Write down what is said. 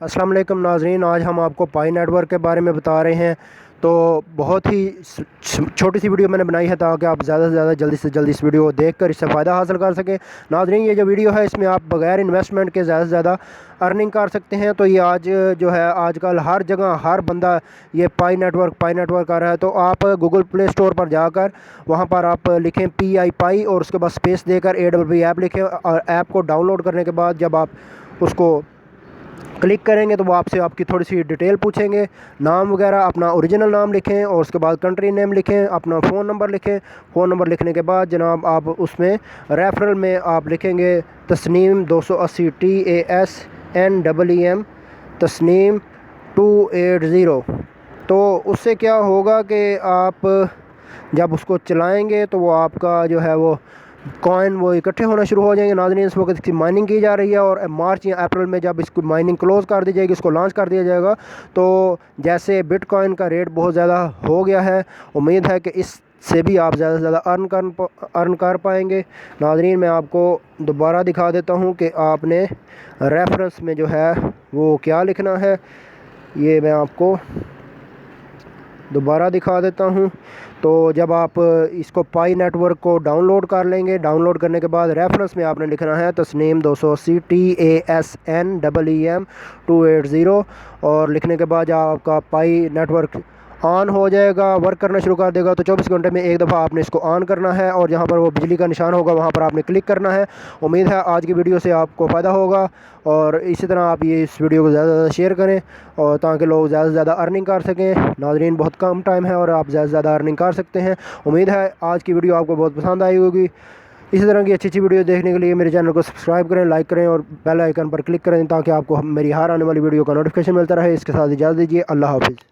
السلام علیکم ناظرین، آج ہم آپ کو پائی نیٹ ورک کے بارے میں بتا رہے ہیں۔ تو بہت ہی چھوٹی سی ویڈیو میں نے بنائی ہے تاکہ آپ زیادہ سے زیادہ جلدی سے جلدی اس ویڈیو کو دیکھ کر اس سے فائدہ حاصل کر سکیں۔ ناظرین، یہ جو ویڈیو ہے اس میں آپ بغیر انویسٹمنٹ کے زیادہ سے زیادہ ارننگ کر سکتے ہیں۔ تو یہ آج جو ہے آج کل ہر جگہ ہر بندہ یہ پائی نیٹ ورک کر رہا ہے۔ تو آپ گوگل پلے اسٹور پر جا کر وہاں پر آپ لکھیں PI اور اس کے بعد اسپیس دے کر AWP ایپ لکھیں، اور ایپ کو ڈاؤن لوڈ کرنے کے بعد جب آپ اس کو کلک کریں گے تو وہ آپ سے آپ کی تھوڑی سی ڈیٹیل پوچھیں گے، نام وغیرہ، اپنا اوریجنل نام لکھیں اور اس کے بعد کنٹری نیم لکھیں، اپنا فون نمبر لکھیں۔ فون نمبر لکھنے کے بعد جناب آپ اس میں ریفرل میں آپ لکھیں گے تسنیم 280 TASNEEM تسنیم 280۔ تو اس سے کیا ہوگا کہ آپ جب اس کو چلائیں گے تو وہ آپ کا جو ہے وہ کوائن وہ اکٹھے ہونا شروع ہو جائیں گے۔ ناظرین، اس وقت اس کی مائننگ کی جا رہی ہے اور مارچ یا اپریل میں جب اس کو مائننگ کلوز کر دی جائے گی، اس کو لانچ کر دیا جائے گا، تو جیسے بٹ کوائن کا ریٹ بہت زیادہ ہو گیا ہے، امید ہے کہ اس سے بھی آپ زیادہ سے زیادہ ارن کر پائیں گے۔ ناظرین، میں آپ کو دوبارہ دکھا دیتا ہوں کہ آپ نے ریفرنس میں جو ہے وہ کیا لکھنا ہے۔ یہ میں آپ کو دوبارہ دکھا دیتا ہوں۔ تو جب آپ اس کو پائی نیٹ ورک کو ڈاؤن لوڈ کر لیں گے، ڈاؤن لوڈ کرنے کے بعد ریفرنس میں آپ نے لکھنا ہے تسنیم 280 TASNEEM 280، اور لکھنے کے بعد جب آپ کا پائی نیٹ ورک آن ہو جائے گا، ورک کرنا شروع کر دے گا، تو 24 گھنٹے میں ایک دفعہ آپ نے اس کو آن کرنا ہے، اور جہاں پر وہ بجلی کا نشان ہوگا وہاں پر آپ نے کلک کرنا ہے۔ امید ہے آج کی ویڈیو سے آپ کو فائدہ ہوگا، اور اسی طرح آپ یہ اس ویڈیو کو زیادہ سے زیادہ شیئر کریں اور تاکہ لوگ زیادہ سے زیادہ ارننگ کر سکیں۔ ناظرین، بہت کم ٹائم ہے اور آپ زیادہ سے زیادہ ارننگ کر سکتے ہیں۔ امید ہے آج کی ویڈیو آپ کو بہت پسند آئی ہوگی۔ اسی طرح کی اچھی ویڈیو دیکھنے کے لیے میرے چینل کو سبسکرائب کریں، لائک کریں اور بیل آئیکن پر کلک کریں تاکہ آپ کو میری ہر آنے والی ویڈیو کا نوٹیفیکیشن ملتا رہے۔ اس کے ساتھ اجازت دیجیے، اللہ حافظ۔